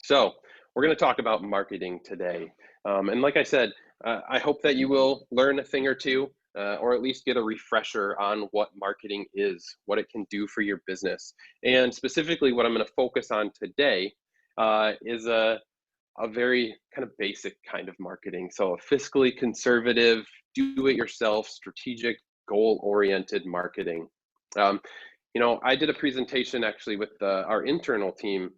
So we're going to talk about marketing today. And like I said, I hope that you will learn a thing or two, or at least get a refresher on what marketing is, what it can do for your business. And specifically, what I'm going to focus on today is a very kind of basic kind of marketing. So a fiscally conservative, do-it-yourself, strategic, goal-oriented marketing. Um, I did a presentation actually with our internal team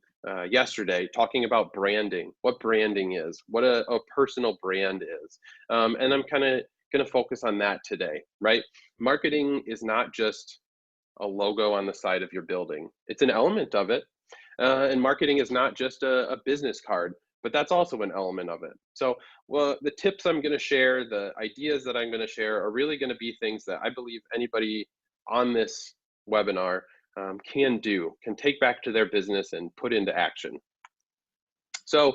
yesterday talking about branding, what branding is, what a personal brand is. And I'm kind of going to focus on that today, right? Marketing is not just a logo on the side of your building. It's an element of it. And marketing is not just a business card, but that's also an element of it. So, well, the tips I'm going to share, the ideas that I'm going to share are really going to be things that I believe anybody on this webinar can take back to their business and put into action. So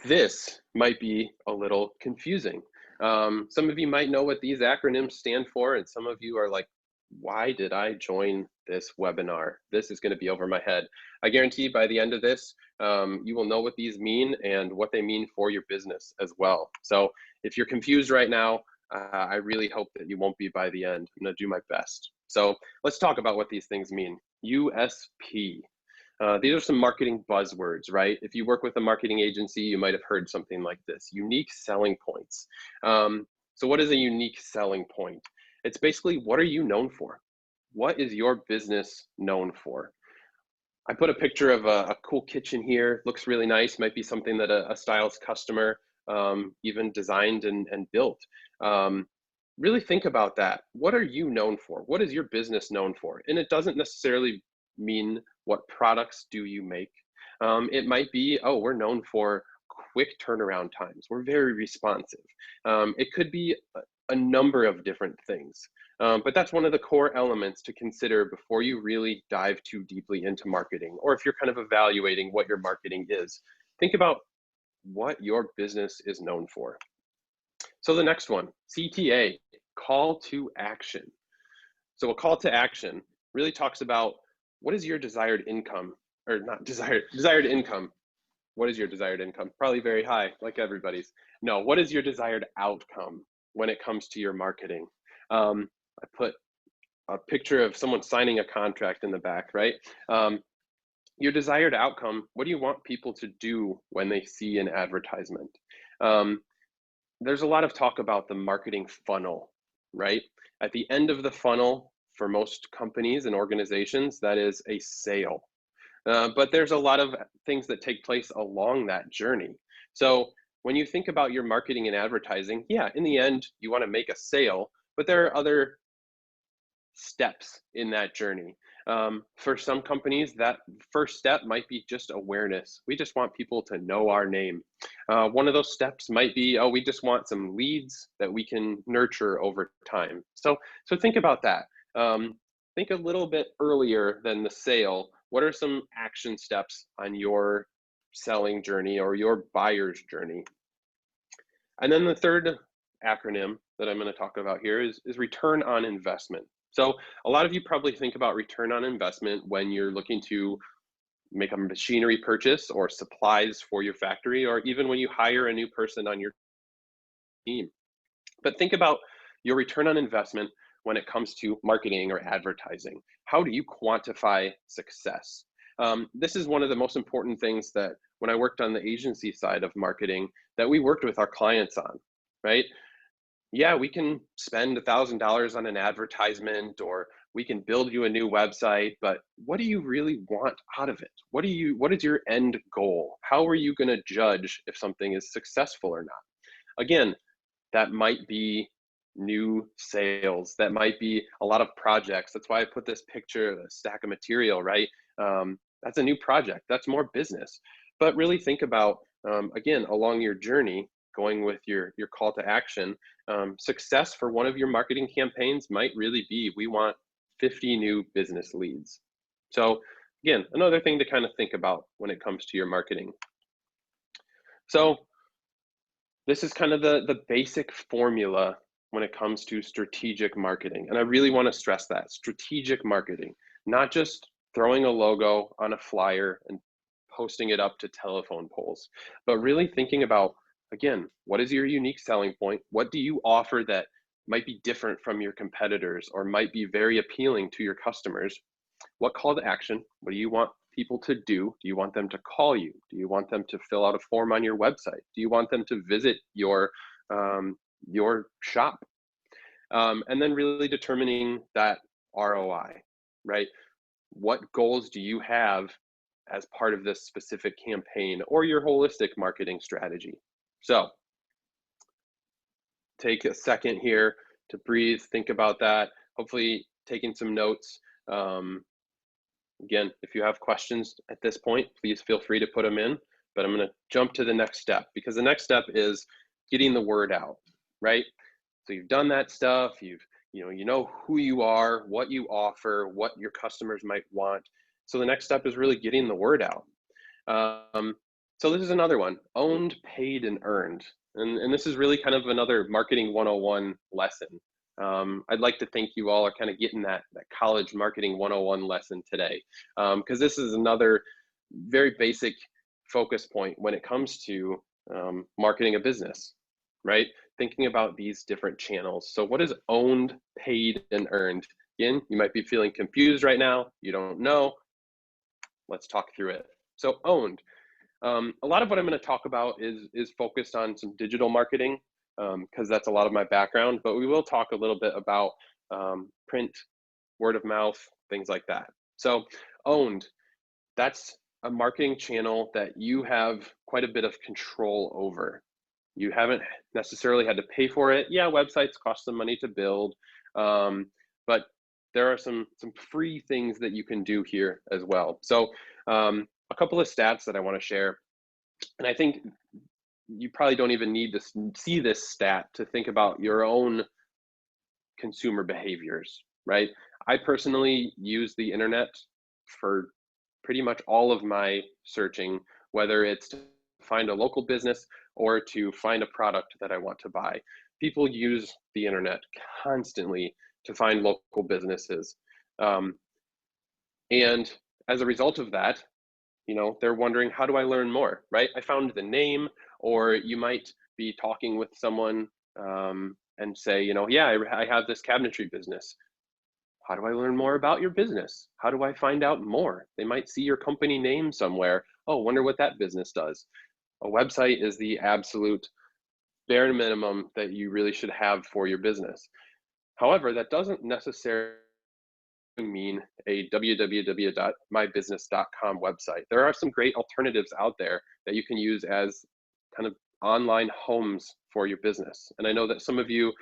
this might be a little confusing. Some of you might know what these acronyms stand for, and some of you are like, why did I join this webinar? This is going to be over my head. I guarantee by the end of this, you will know what these mean and what they mean for your business as well. So if you're confused right now, I really hope that you won't be by the end. I'm going to do my best. So let's talk about what these things mean. USP. These are some marketing buzzwords, right? If you work with a marketing agency, you might have heard something like this: unique selling points. So what is a unique selling point? It's basically, what are you known for? What is your business known for? I put a picture of a cool kitchen here. Looks really nice. Might be something that a Stiles customer even designed and built. Really think about that. What are you known for? What is your business known for? And it doesn't necessarily mean what products do you make. It might be, oh, we're known for quick turnaround times. We're very responsive. It could be a number of different things. But that's one of the core elements to consider before you really dive too deeply into marketing, or if you're kind of evaluating what your marketing is. Think about what your business is known for. So the next one, CTA, call to action. So a call to action really talks about, what is your desired income, or not desired income. What is your desired income? Probably very high, like everybody's. No, what is your desired outcome when it comes to your marketing? I put a picture of someone signing a contract in the back, right? Your desired outcome, what do you want people to do when they see an advertisement? There's a lot of talk about the marketing funnel, right? At the end of the funnel, for most companies and organizations, that is a sale. But there's a lot of things that take place along that journey. So when you think about your marketing and advertising, yeah, in the end, you want to make a sale, but there are other steps in that journey. For some companies, that first step might be just awareness. We just want people to know our name. One of those steps might be, oh, we just want some leads that we can nurture over time. So think about that. Think a little bit earlier than the sale. What are some action steps on your selling journey or your buyer's journey? And then the third acronym that I'm going to talk about here is return on investment. So a lot of you probably think about return on investment when you're looking to make a machinery purchase or supplies for your factory, or even when you hire a new person on your team. But think about your return on investment when it comes to marketing or advertising. How do you quantify success? This is one of the most important things that when I worked on the agency side of marketing that we worked with our clients on, right? Yeah, we can spend $1,000 on an advertisement, or we can build you a new website, but what do you really want out of it? What is your end goal? How are you going to judge if something is successful or not? Again, that might be new sales. That might be a lot of projects. That's why I put this picture of a stack of material, right? That's a new project. That's more business. But really think about, again, along your journey, going with your call to action, success for one of your marketing campaigns might really be, we want 50 new business leads. So again, another thing to kind of think about when it comes to your marketing. So this is kind of the basic formula when it comes to strategic marketing. And I really want to stress that, strategic marketing, not just throwing a logo on a flyer and posting it up to telephone poles, but really thinking about, again, what is your unique selling point? What do you offer that might be different from your competitors or might be very appealing to your customers? What call to action? What do you want people to do? Do you want them to call you? Do you want them to fill out a form on your website? Do you want them to visit your shop? And then really determining that ROI, right? What goals do you have as part of this specific campaign or your holistic marketing strategy? So take a second here to breathe, think about that, hopefully taking some notes. Um, Again, if you have questions at this point, please feel free to put them in, but I'm going to jump to the next step because the next step is getting the word out, right? So you've done that stuff, you know who you are, what you offer, what your customers might want. So the next step is really getting the word out. Um, so this is another one, owned, paid, and earned. And this is really kind of another marketing 101 lesson. I'd like to think you all are kind of getting that college marketing 101 lesson today, because this is another very basic focus point when it comes to marketing a business, right? Thinking about these different channels. So what is owned, paid, and earned? Again, you might be feeling confused right now. You don't know. Let's talk through it. So owned. A lot of what I'm going to talk about is focused on some digital marketing because that's a lot of my background, but we will talk a little bit about print, word of mouth, things like that. So owned, that's a marketing channel that you have quite a bit of control over. You haven't necessarily had to pay for it. Yeah, websites cost some money to build, but there are some free things that you can do here as well. So a couple of stats that I want to share, and I think you probably don't even need to see this stat to think about your own consumer behaviors, right? I personally use the internet for pretty much all of my searching, whether it's to find a local business or to find a product that I want to buy. People use the internet constantly to find local businesses. And as a result of that, they're wondering, how do I learn more, right? I found the name, or you might be talking with someone and say, yeah, I have this cabinetry business. How do I learn more about your business? How do I find out more? They might see your company name somewhere. Oh, wonder what that business does. A website is the absolute bare minimum that you really should have for your business. However, that doesn't necessarily mean a www.mybusiness.com website. There are some great alternatives out there that you can use as kind of online homes for your business. And I know that some of you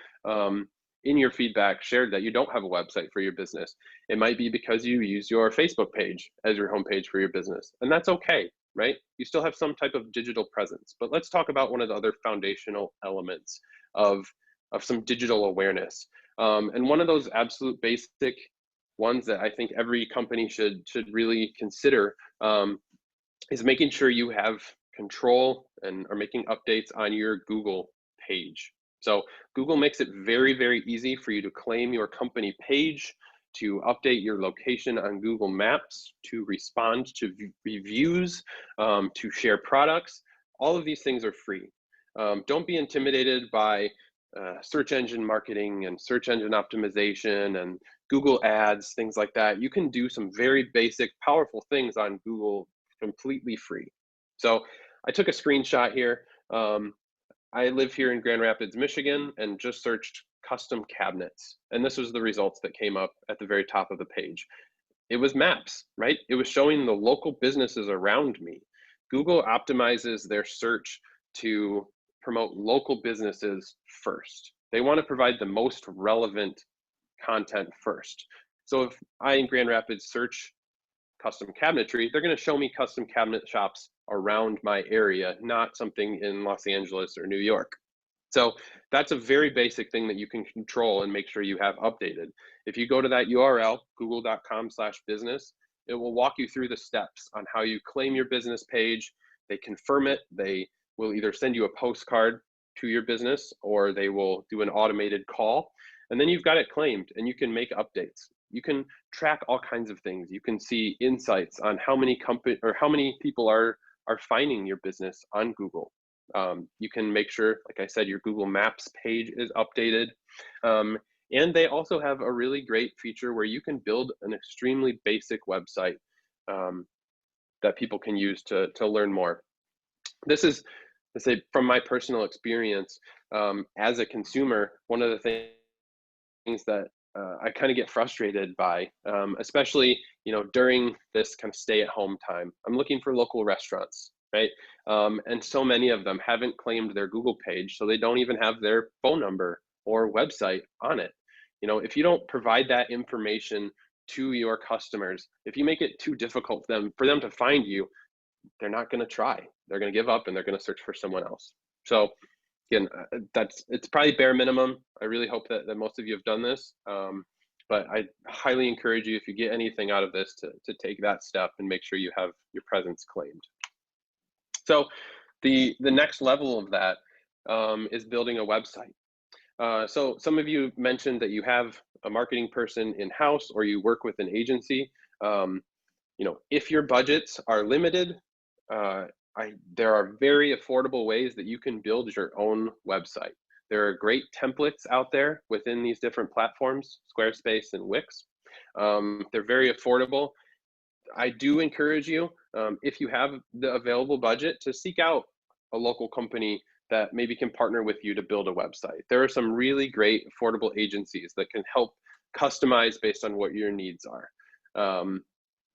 in your feedback shared that you don't have a website for your business. It might be because you use your Facebook page as your homepage for your business, and that's okay, right? You still have some type of digital presence. But let's talk about one of the other foundational elements of some digital awareness. And one of those absolute basic ones that I think every company should really consider is making sure you have control and are making updates on your Google page. So Google makes it very, very easy for you to claim your company page, to update your location on Google Maps, to respond to reviews, to share products. All of these things are free. Don't be intimidated by search engine marketing and search engine optimization and Google ads, things like that. You can do some very basic, powerful things on Google completely free. So I took a screenshot here. I live here in Grand Rapids, Michigan, and just searched custom cabinets. And this was the results that came up at the very top of the page. It was maps, right? It was showing the local businesses around me. Google optimizes their search to promote local businesses first. They want to provide the most relevant content first. So if I in Grand Rapids search custom cabinetry, they're going to show me custom cabinet shops around my area, not something in Los Angeles or New York. So that's a very basic thing that you can control and make sure you have updated. If you go to that URL, google.com/business, it will walk you through the steps on how you claim your business page. They confirm it. They will either send you a postcard to your business or they will do an automated call. And then you've got it claimed and you can make updates. You can track all kinds of things. You can see insights on how many how many people are finding your business on Google. You can make sure, like I said, your Google Maps page is updated. Um, and they also have a really great feature where you can build an extremely basic website um, that people can use to learn more. This is, let's say, from my personal experience as a consumer, one of the things that I kind of get frustrated by, especially during this kind of stay-at-home time. I'm looking for local restaurants, right? And so many of them haven't claimed their Google page, so they don't even have their phone number or website on it. If you don't provide that information to your customers, if you make it too difficult for them to find you, they're not going to try. They're going to give up and they're going to search for someone else. So again, it's probably bare minimum. I really hope that most of you have done this. But I highly encourage you, if you get anything out of this, to take that step and make sure you have your presence claimed. So the next level of that is building a website. So some of you mentioned that you have a marketing person in-house or you work with an agency. If your budgets are limited, there are very affordable ways that you can build your own website. There are great templates out there within these different platforms, Squarespace and Wix. They're very affordable. I do encourage you, if you have the available budget, to seek out a local company that maybe can partner with you to build a website. There are some really great affordable agencies that can help customize based on what your needs are.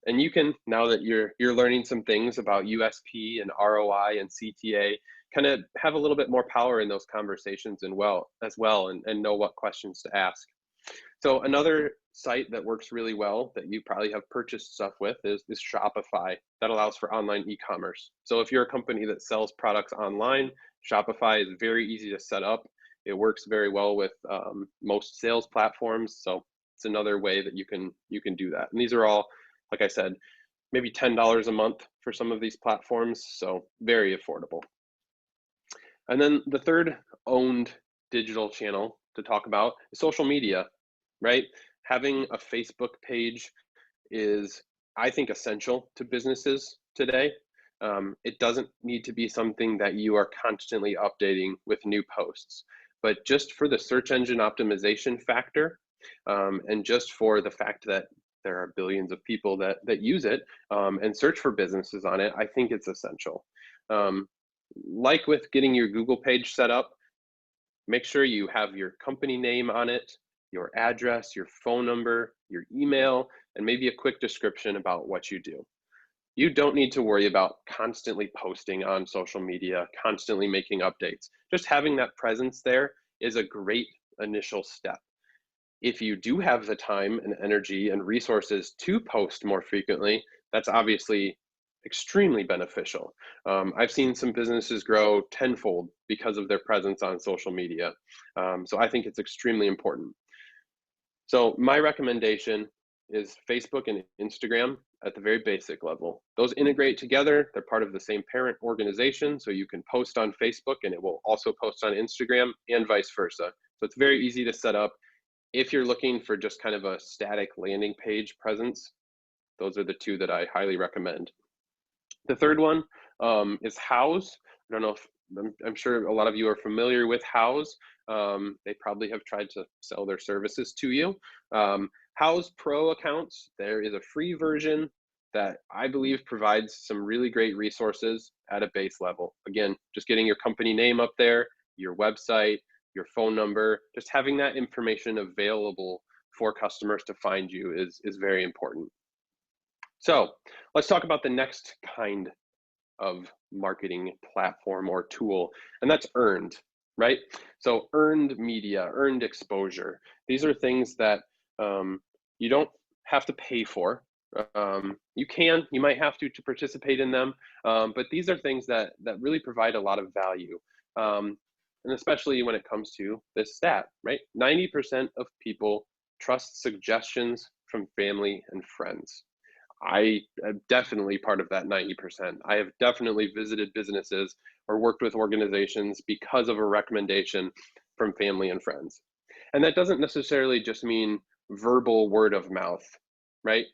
And you can, now that you're learning some things about USP and ROI and CTA, kind of have a little bit more power in those conversations and know what questions to ask. So another site that works really well that you probably have purchased stuff with is Shopify. That allows for online e-commerce. So if you're a company that sells products online, Shopify is very easy to set up. It works very well with most sales platforms. So it's another way that you can do that. And these are all, like I said, maybe $10 a month for some of these platforms. So very affordable. And then the third owned digital channel to talk about is social media, right? Having a Facebook page is, I think, essential to businesses today. It doesn't need to be something that you are constantly updating with new posts, but just for the search engine optimization factor, and just for the fact that there are billions of people that use it and search for businesses on it, I think it's essential. Like with getting your Google page set up, make sure you have your company name on it, your address, your phone number, your email, and maybe a quick description about what you do. You don't need to worry about constantly posting on social media, constantly making updates. Just having that presence there is a great initial step. If you do have the time and energy and resources to post more frequently, that's obviously extremely beneficial. I've seen some businesses grow tenfold because of their presence on social media. So I think it's extremely important. So my recommendation is Facebook and Instagram at the very basic level. Those integrate together. They're part of the same parent organization. So you can post on Facebook and it will also post on Instagram and vice versa. So it's very easy to set up. If you're looking for just kind of a static landing page presence, those are the two that I highly recommend. The third one is House. I don't know if, I'm sure a lot of you are familiar with House. They probably have tried to sell their services to you. House Pro accounts, there is a free version that I believe provides some really great resources at a base level. Again, just getting your company name up there, your website, your phone number, just having that information available for customers to find you is very important. So let's talk about the next kind of marketing platform or tool, and that's earned, right? So earned media, earned exposure. These are things that you don't have to pay for. You might have to participate in them, but these are things that really provide a lot of value. And especially when it comes to this stat, right? 90% of people trust suggestions from family and friends. I am definitely part of that 90%. I have definitely visited businesses or worked with organizations because of a recommendation from family and friends. And that doesn't necessarily just mean verbal word of mouth, right?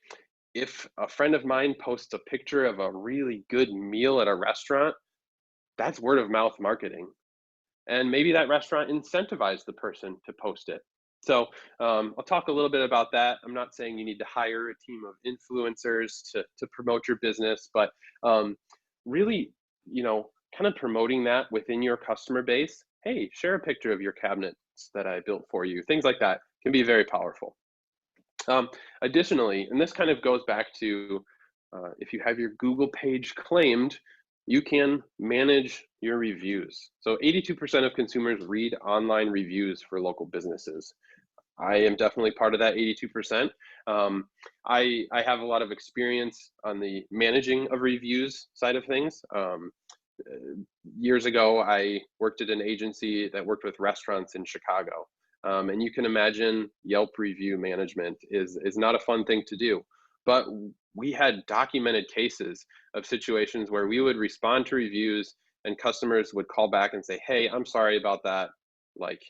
If a friend of mine posts a picture of a really good meal at a restaurant, that's word of mouth marketing. And maybe that restaurant incentivized the person to post it. So I'll talk a little bit about that. I'm not saying you need to hire a team of influencers to promote your business, but really, kind of promoting that within your customer base. Hey, share a picture of your cabinets that I built for you. Things like that can be very powerful. Additionally, and this kind of goes back to if you have your Google page claimed, you can manage your reviews. So 82% of consumers read online reviews for local businesses. I am definitely part of that 82%. I have a lot of experience on the managing of reviews side of things. Years ago, I worked at an agency that worked with restaurants in Chicago. And you can imagine Yelp review management is not a fun thing to do. But we had documented cases of situations where we would respond to reviews and customers would call back and say, hey, I'm sorry about that. Like,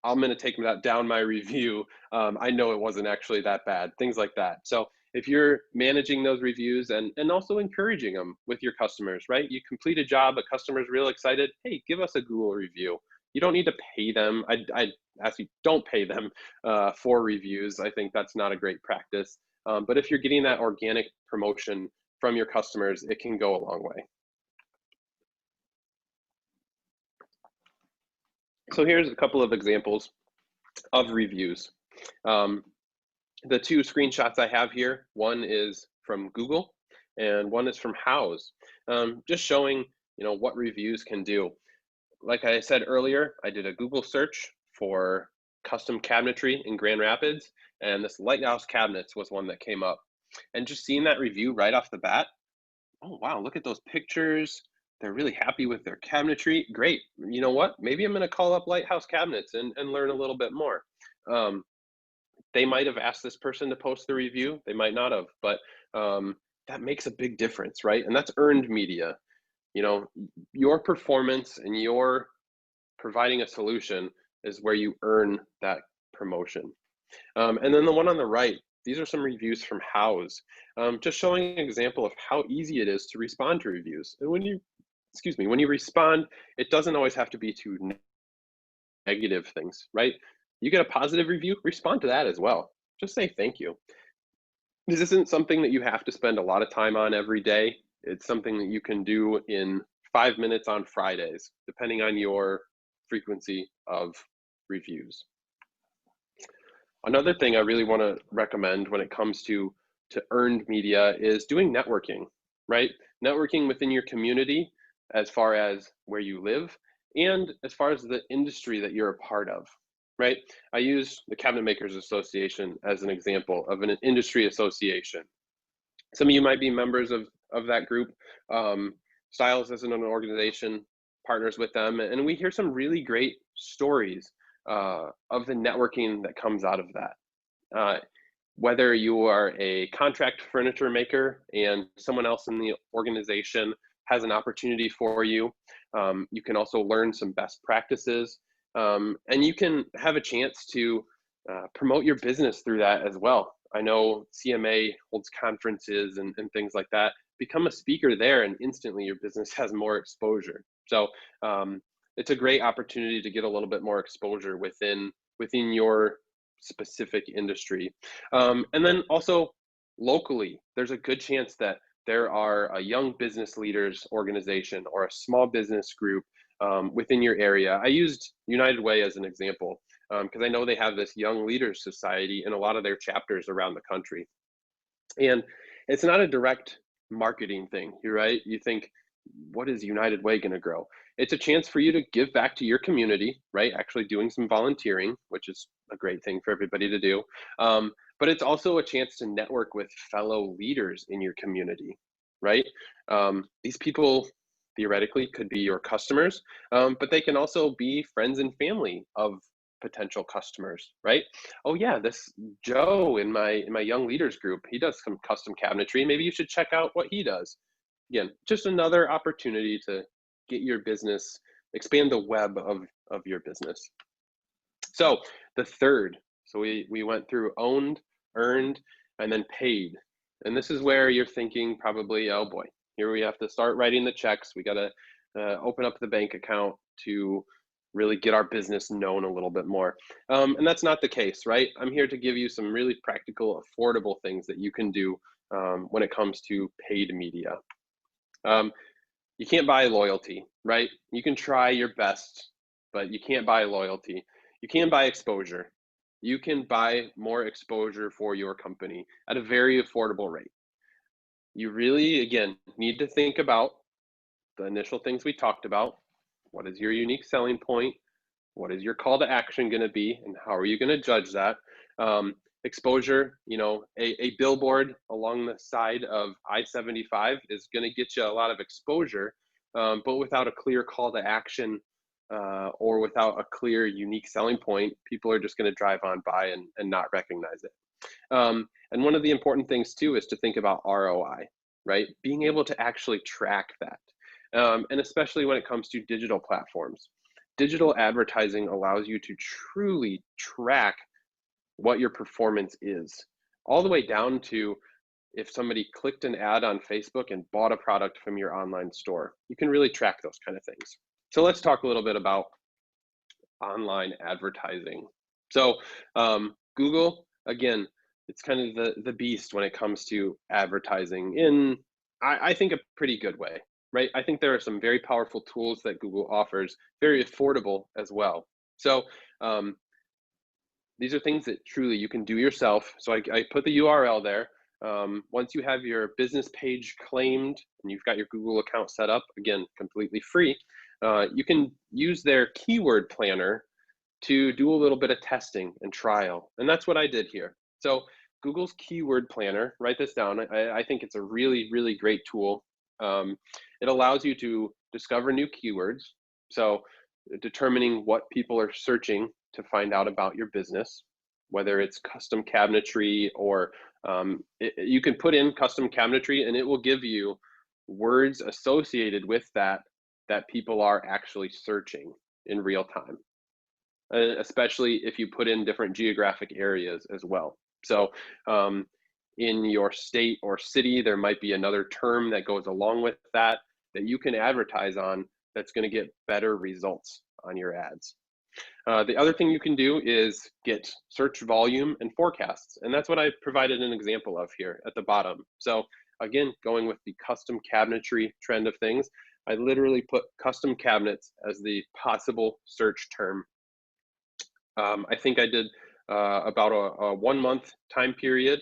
I'm going to take that down my review. I know it wasn't actually that bad, things like that. So if you're managing those reviews and also encouraging them with your customers, right? You complete a job, a customer's real excited. Hey, give us a Google review. You don't need to pay them. I actually don't pay them for reviews. I think that's not a great practice. But if you're getting that organic promotion from your customers, it can go a long way. So here's a couple of examples of reviews. Um, the two screenshots I have here, one is from Google and one is from House, just showing what reviews can do. Like I said earlier, I did a Google search for custom cabinetry in Grand Rapids, and this Lighthouse Cabinets was one that came up. And just seeing that review right off the bat, oh wow, look at those pictures. They're really happy with their cabinetry. Great. You know what? Maybe I'm going to call up Lighthouse Cabinets and learn a little bit more. Um, they might have asked this person to post the review. They might not have, but that makes a big difference, right? And that's earned media. Your performance and your providing a solution is where you earn that promotion. And then the one on the right, these are some reviews from House, just showing an example of how easy it is to respond to reviews. And when you respond, it doesn't always have to be to negative things, right? You get a positive review, respond to that as well. Just say thank you. This isn't something that you have to spend a lot of time on every day. It's something that you can do in 5 minutes on Fridays, depending on your frequency of reviews. Another thing I really want to recommend when it comes to earned media is doing networking, right? Networking within your community as far as where you live and as far as the industry that you're a part of, right? I use the Cabinet Makers Association as an example of an industry association. Some of you might be members of that group. Stiles as an organization partners with them, and we hear some really great stories of the networking that comes out of that. Whether you are a contract furniture maker and someone else in the organization has an opportunity for you, you can also learn some best practices, and you can have a chance to promote your business through that as well. I know CMA holds conferences and things like that. Become a speaker there, and instantly your business has more exposure. So it's a great opportunity to get a little bit more exposure within your specific industry. And then also locally, there's a good chance that there are a young business leaders organization or a small business group within your area. I used United Way as an example because I know they have this Young Leaders Society in a lot of their chapters around the country. And it's not a direct marketing thing, you're right? You think, what is United Way going to grow? It's a chance for you to give back to your community, right? Actually doing some volunteering, which is a great thing for everybody to do. But it's also a chance to network with fellow leaders in your community, right? These people theoretically could be your customers, but they can also be friends and family of potential customers, right? Oh yeah, this Joe in my young leaders group, he does some custom cabinetry. Maybe you should check out what he does. Again, just another opportunity to get your business, expand the web of your business. So the third So we went through owned, earned, and then paid. And this is where you're thinking probably, oh boy, here we have to start writing the checks. We got to open up the bank account to really get our business known a little bit more. And that's not the case, right? I'm here to give you some really practical, affordable things that you can do when it comes to paid media. Um, you can't buy loyalty, right? You can try your best, but you can't buy loyalty. You can buy exposure. You can buy more exposure for your company at a very affordable rate. You really, again, need to think about the initial things we talked about. What is your unique selling point? What is your call to action going to be, and how are you going to judge that? Exposure, a billboard along the side of I-75 is going to get you a lot of exposure, but without a clear call to action or without a clear unique selling point, people are just going to drive on by and not recognize it. And one of the important things too is to think about ROI, right? Being able to actually track that. And especially when it comes to digital platforms. Digital advertising allows you to truly track what your performance is, all the way down to if somebody clicked an ad on Facebook and bought a product from your online store. You can really track those kind of things. So let's talk a little bit about online advertising. So Google, again, it's kind of the beast when it comes to advertising in, I think, a pretty good way, right? I think there are some very powerful tools that Google offers, very affordable as well. So these are things that truly you can do yourself. So I put the URL there. Once you have your business page claimed and you've got your Google account set up, again, completely free, you can use their keyword planner to do a little bit of testing and trial. And that's what I did here. So Google's keyword planner, write this down. I think it's a really, really great tool. It allows you to discover new keywords. So determining what people are searching to find out about your business, whether it's custom cabinetry or you can put in custom cabinetry and it will give you words associated with that people are actually searching in real time, especially if you put in different geographic areas as well. So in your state or city, there might be another term that goes along with that you can advertise on that's going to get better results on your ads. The other thing you can do is get search volume and forecasts. And that's what I provided an example of here at the bottom. So again, going with the custom cabinetry trend of things, I literally put custom cabinets as the possible search term. I think I did about a 1 month time period.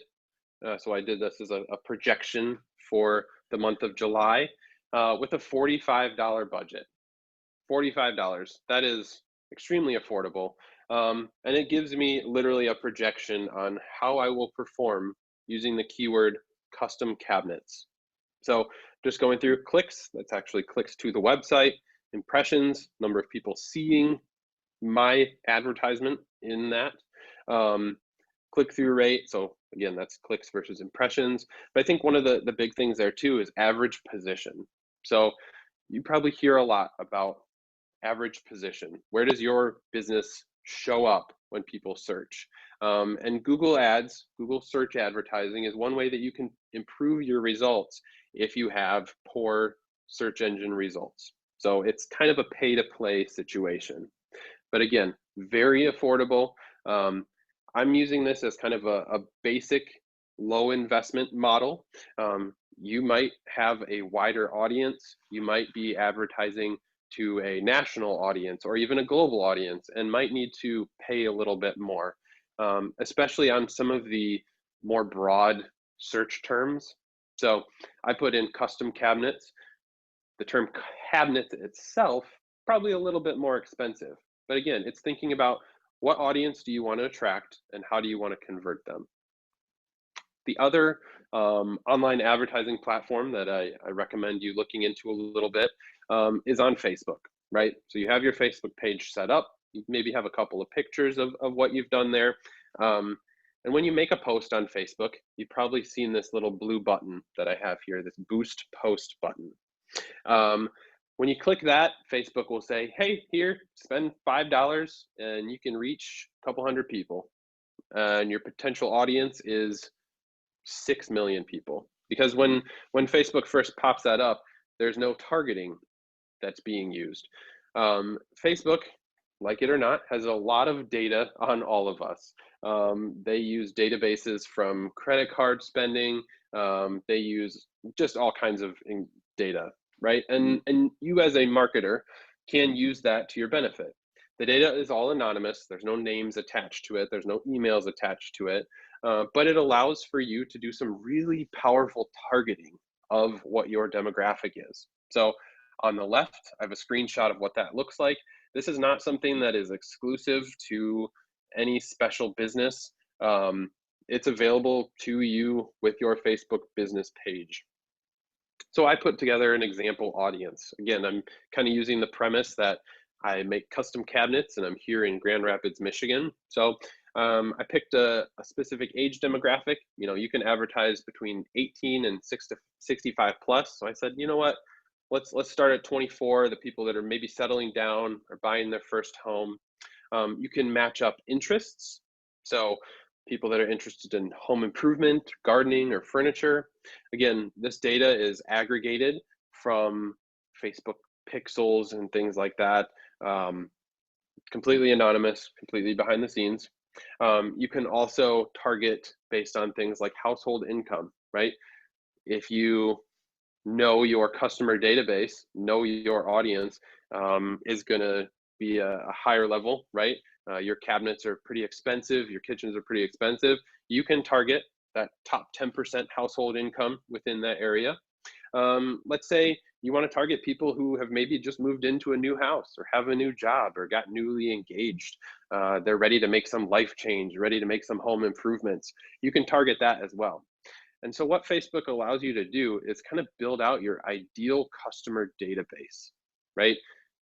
So I did this as a projection for the month of July with a $45 budget. $45. That is extremely affordable. And it gives me literally a projection on how I will perform using the keyword custom cabinets. So just going through clicks, that's actually clicks to the website, impressions, number of people seeing my advertisement in that, click-through rate. So again, that's clicks versus impressions. But I think one of the big things there too is average position. So you probably hear a lot about average position. Where does your business show up when people search? And Google Ads, Google search advertising is one way that you can improve your results if you have poor search engine results. So it's kind of a pay-to-play situation. But again, very affordable. I'm using this as kind of a basic low investment model. You might have a wider audience. You might be advertising to a national audience or even a global audience and might need to pay a little bit more, especially on some of the more broad search terms. So I put in custom cabinets. The term cabinet itself, probably a little bit more expensive. But again, it's thinking about what audience do you want to attract and how do you want to convert them. The other online advertising platform that I recommend you looking into a little bit is on Facebook, right? So you have your Facebook page set up. You maybe have a couple of pictures of what you've done there. And when you make a post on Facebook, you've probably seen this little blue button that I have here, this boost post button. When you click that, Facebook will say, hey, here, spend $5 and you can reach a couple hundred people. and your potential audience is 6 million people. Because when Facebook first pops that up, there's no targeting that's being used. Facebook, like it or not, has a lot of data on all of us. They use databases from credit card spending. They use just all kinds of data, right? And you as a marketer can use that to your benefit. The data is all anonymous. There's no names attached to it. There's no emails attached to it. But it allows for you to do some really powerful targeting of what your demographic is. So on the left, I have a screenshot of what that looks like. This is not something that is exclusive to any special business. It's available to you with your Facebook business page. So I put together an example audience. Again, I'm kind of using the premise that I make custom cabinets and I'm here in Grand Rapids, Michigan. So I picked a specific age demographic. You know, you can advertise between 18 and 65 plus. So I said, you know what, let's start at 24, the people that are maybe settling down or buying their first home. You can match up interests. So people that are interested in home improvement, gardening, or furniture. Again, this data is aggregated from Facebook pixels and things like that. Completely anonymous, completely behind the scenes. You can also target based on things like household income, right? If you know your customer database, know your audience, is going to be a higher level, right? Your cabinets are pretty expensive, your kitchens are pretty expensive. You can target that top 10% household income within that area. Let's say you want to target people who have maybe just moved into a new house or have a new job or got newly engaged. They're ready to make some life change, ready to make some home improvements. You can target that as well. And so what Facebook allows you to do is kind of build out your ideal customer database, right?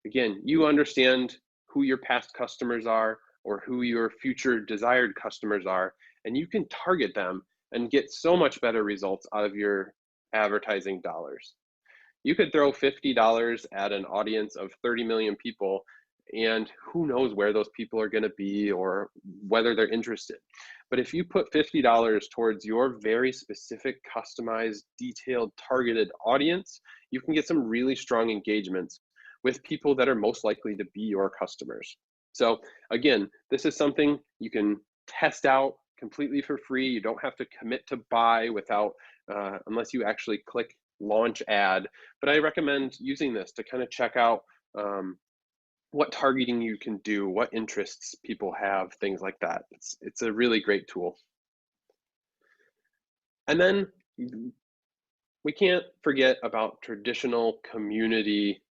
Again, you understand who your past customers are or who your future desired customers are, and you can target them and get so much better results out of your advertising dollars. You could throw $50 at an audience of 30 million people, and who knows where those people are going to be or whether they're interested. But if you put $50 towards your very specific, customized, detailed, targeted audience, you can get some really strong engagements with people that are most likely to be your customers. So again, this is something you can test out completely for free. You don't have to commit to buy without, unless you actually click launch ad. But I recommend using this to kind of check out what targeting you can do, what interests people have, things like that. It's a really great tool. And then we can't forget about traditional community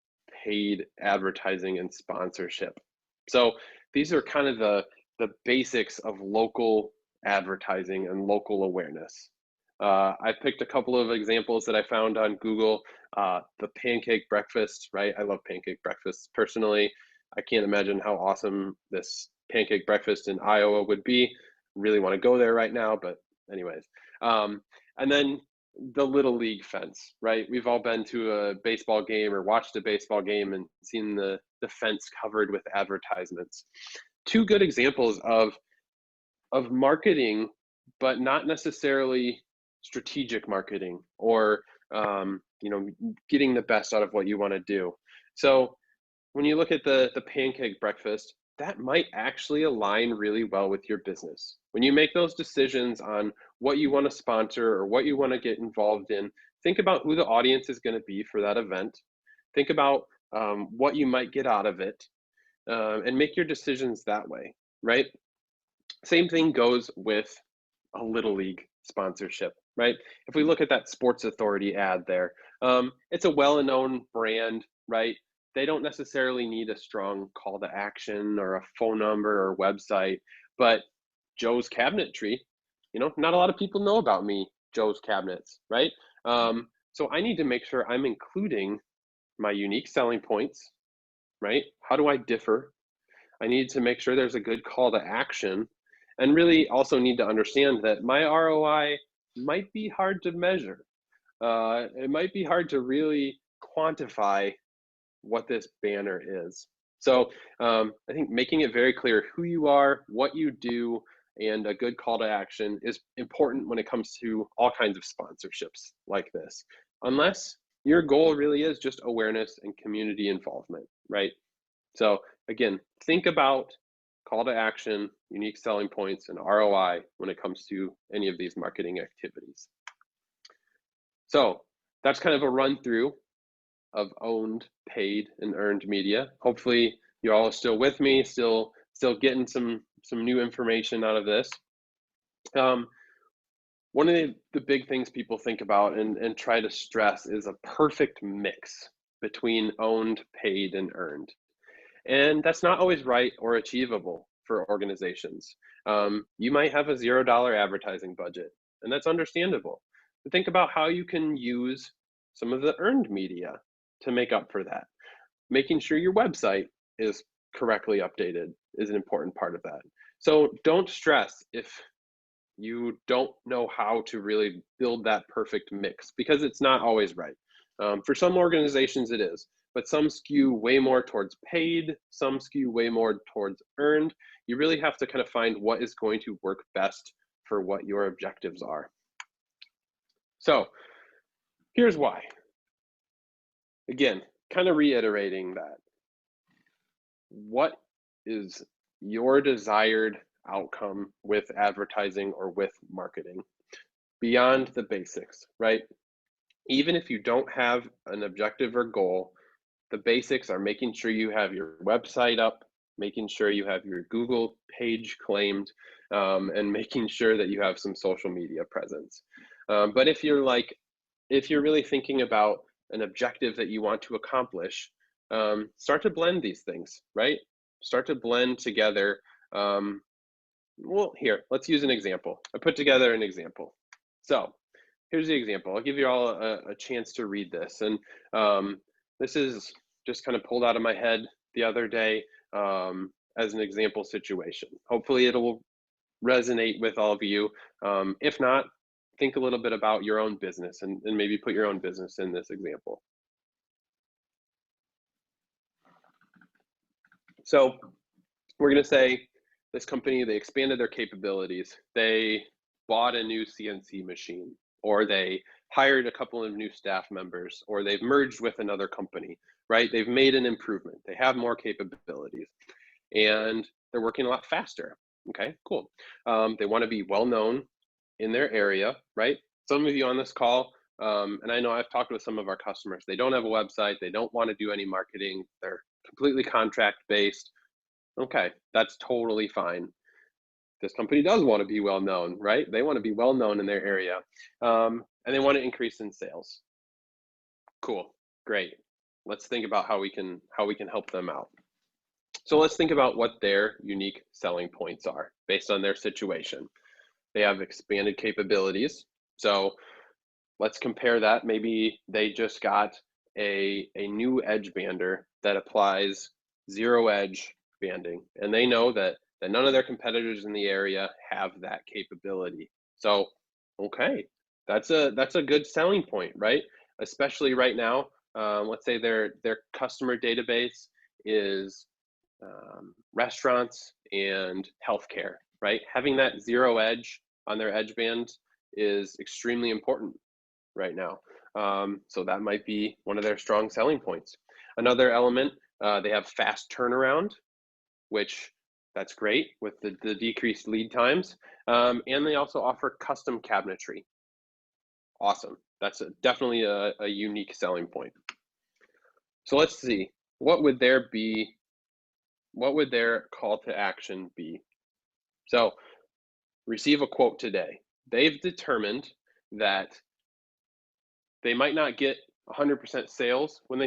paid advertising and sponsorship. So these are kind of the basics of local advertising and local awareness. I picked a couple of examples that I found on Google. The pancake breakfast, right? I love pancake breakfasts personally. I can't imagine how awesome this pancake breakfast in Iowa would be. Really want to go there right now, but anyways. And then the Little League fence, right? We've all been to a baseball game or watched a baseball game and seen the fence covered with advertisements. Two good examples of marketing, but not necessarily strategic marketing or getting the best out of what you want to do. So when you look at the pancake breakfast, that might actually align really well with your business. When you make those decisions on what you want to sponsor or what you want to get involved in, think about who the audience is going to be for that event. Think about what you might get out of it, and make your decisions that way, right? Same thing goes with a Little League sponsorship, right? If we look at that Sports Authority ad there, it's a well-known brand, right? They don't necessarily need a strong call to action or a phone number or website, but Joe's Cabinetry, not a lot of people know about me, Joe's Cabinets, right? So I need to make sure I'm including my unique selling points, right? How do I differ? I need to make sure there's a good call to action, and really also need to understand that my ROI might be hard to measure. It might be hard to really quantify what this banner is. So I think making it very clear who you are, what you do, and a good call to action is important when it comes to all kinds of sponsorships like this, unless your goal really is just awareness and community involvement, right? So again, think about call to action, unique selling points, and ROI when it comes to any of these marketing activities. So that's kind of a run through of owned, paid, and earned media. Hopefully you all are still with me, still getting some new information out of this. One of the big things people think about and try to stress is a perfect mix between owned, paid, and earned. And that's not always right or achievable for organizations. You might have a $0 advertising budget, and that's understandable. But think about how you can use some of the earned media to make up for that. Making sure your website is correctly updated is an important part of that. So don't stress if you don't know how to really build that perfect mix because it's not always right. For some organizations, it is, but some skew way more towards paid, some skew way more towards earned. You really have to kind of find what is going to work best for what your objectives are. So here's why. Again, kind of reiterating that. What is your desired outcome with advertising or with marketing beyond the basics, right? Even if you don't have an objective or goal, the basics are making sure you have your website up, making sure you have your Google page claimed, and making sure that you have some social media presence. But if you're really thinking about an objective that you want to accomplish, start to blend these things, right? Start to blend together. Well, here, let's use an example. I put together an example. So here's the example. I'll give you all a chance to read this. And this is just kind of pulled out of my head the other day as an example situation. Hopefully it'll resonate with all of you. If not, think a little bit about your own business and maybe put your own business in this example. So we're going to say this company, they expanded their capabilities. They bought a new CNC machine, or they hired a couple of new staff members, or they've merged with another company, right? They've made an improvement. They have more capabilities and they're working a lot faster. Okay, cool. They want to be well known in their area, right? Some of you on this call, and I know I've talked with some of our customers, they don't have a website, they don't want to do any marketing, they're completely contract based. Okay, that's totally fine. This company does want to be well known, right? They want to be well known in their area, and they want to increase in sales. Cool, great. Let's think about how we can help them out. So let's think about what their unique selling points are based on their situation. They have expanded capabilities. So let's compare that. Maybe they just got a new edge bander that applies zero edge banding, and they know that none of their competitors in the area have that capability. So, okay, that's a good selling point, right? Especially right now. Let's say their customer database is restaurants and healthcare, right? Having that zero edge on their edge band is extremely important right now. So that might be one of their strong selling points. Another element, they have fast turnaround, which that's great with the decreased lead times. And they also offer custom cabinetry. Awesome. That's definitely a unique selling point. So let's see, what would their call to action be? So receive a quote today. They've determined that they might not get 100% sales when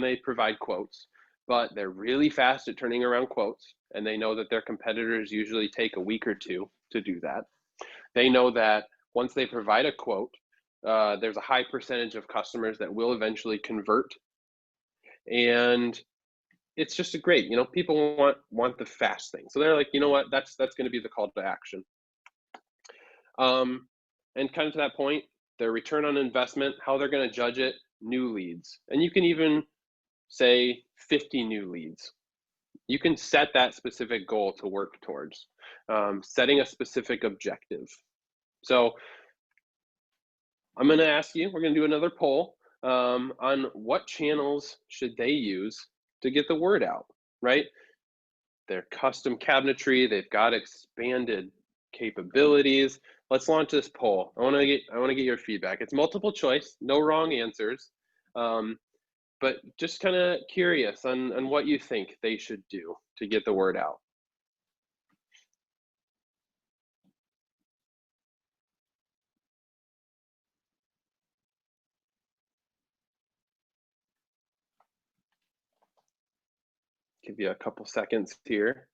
they provide quotes, but they're really fast at turning around quotes, and they know that their competitors usually take a week or two to do that. They know that once they provide a quote, there's a high percentage of customers that will eventually convert, and it's just a great, people want the fast thing. So they're like, you know what, that's going to be the call to action. And kind of to that point, their return on investment, how they're going to judge it, new leads. And you can even say 50 new leads. you can set that specific goal to work towards, setting a specific objective. So I'm going to ask you, we're going to do another poll on what channels should they use to get the word out, right? Their custom cabinetry, they've got expanded capabilities. Let's launch this poll. I want to get your feedback. It's multiple choice, no wrong answers. Um, but just kind of curious on what you think they should do to get the word out. Give you a couple seconds here.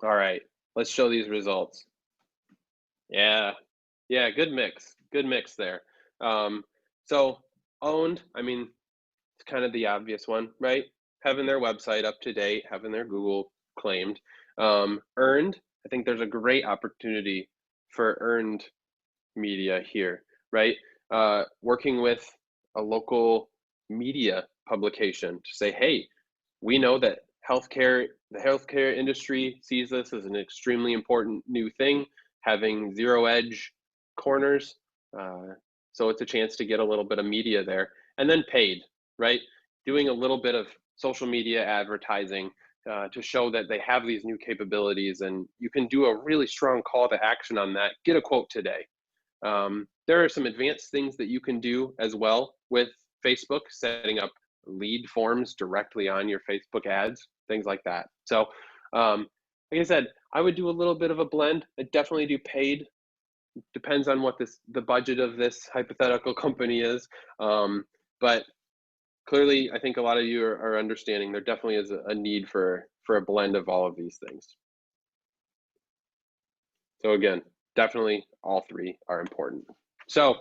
All right, let's show these results. Yeah, yeah, good mix there. Um, so owned, I mean, it's kind of the obvious one, right? Having their website up to date, having their Google claimed. Earned, I think there's a great opportunity for earned media here, right? Working with a local media publication to say, hey, we know that the healthcare industry sees this as an extremely important new thing, having zero edge corners. Uh, so it's a chance to get a little bit of media there. And then paid, right? Doing a little bit of social media advertising to show that they have these new capabilities, and you can do a really strong call to action on that. Get a quote today. There are some advanced things that you can do as well with Facebook, setting up lead forms directly on your Facebook ads, things like that. So, like I said, I would do a little bit of a blend. I definitely do paid. Depends on what the budget of this hypothetical company is. But clearly, I think a lot of you are understanding there definitely is a need for a blend of all of these things. So again, definitely all three are important. So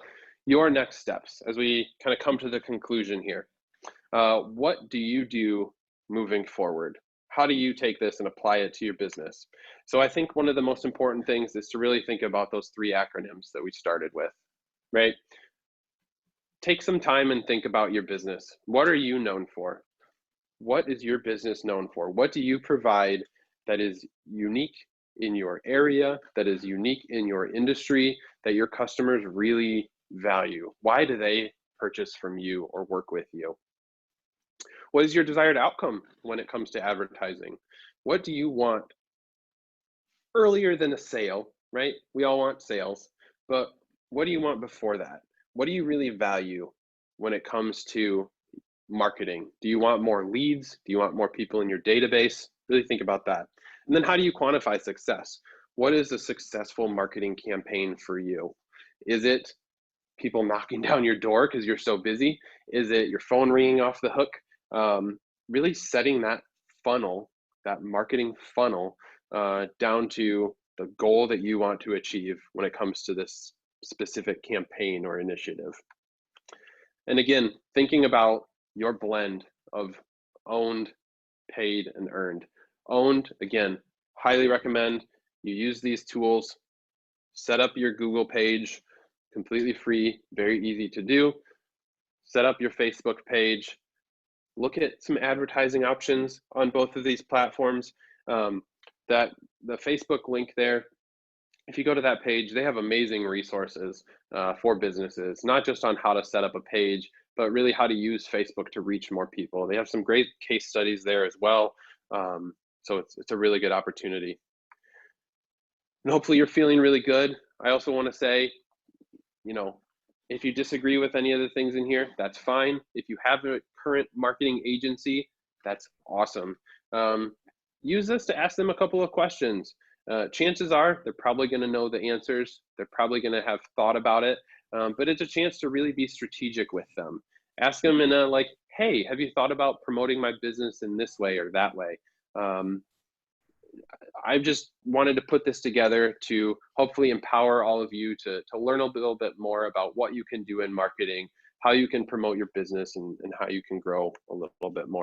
your next steps as we kind of come to the conclusion here. What do you do moving forward? How do you take this and apply it to your business? So I think one of the most important things is to really think about those three acronyms that we started with, right? Take some time and think about your business. What are you known for? What is your business known for? What do you provide that is unique in your area, that is unique in your industry, that your customers really value? Why do they purchase from you or work with you? What is your desired outcome when it comes to advertising? What do you want earlier than a sale, right? We all want sales, but what do you want before that? What do you really value when it comes to marketing? Do you want more leads? Do you want more people in your database? Really think about that. And then how do you quantify success? What is a successful marketing campaign for you? Is it people knocking down your door because you're so busy? Is it your phone ringing off the hook? Really setting that funnel, that marketing funnel, down to the goal that you want to achieve when it comes to this specific campaign or initiative. And again, thinking about your blend of owned, paid, and earned. Owned, again, highly recommend you use these tools, set up your Google page, completely free, very easy to do. Set up your Facebook page, look at some advertising options on both of these platforms. That the Facebook link there, if you go to that page, they have amazing resources for businesses, not just on how to set up a page, but really how to use Facebook to reach more people. They have some great case studies there as well. So it's a really good opportunity. And hopefully you're feeling really good. I also want to say, you know, if you disagree with any of the things in here, that's fine. If you have a current marketing agency, that's awesome. Use this to ask them a couple of questions. Chances are they're probably going to know the answers. They're probably going to have thought about it, but it's a chance to really be strategic with them. Ask them in a like, hey, have you thought about promoting my business in this way or that way? I've just wanted to put this together to hopefully empower all of you to learn a little bit more about what you can do in marketing, how you can promote your business, and how you can grow a little bit more.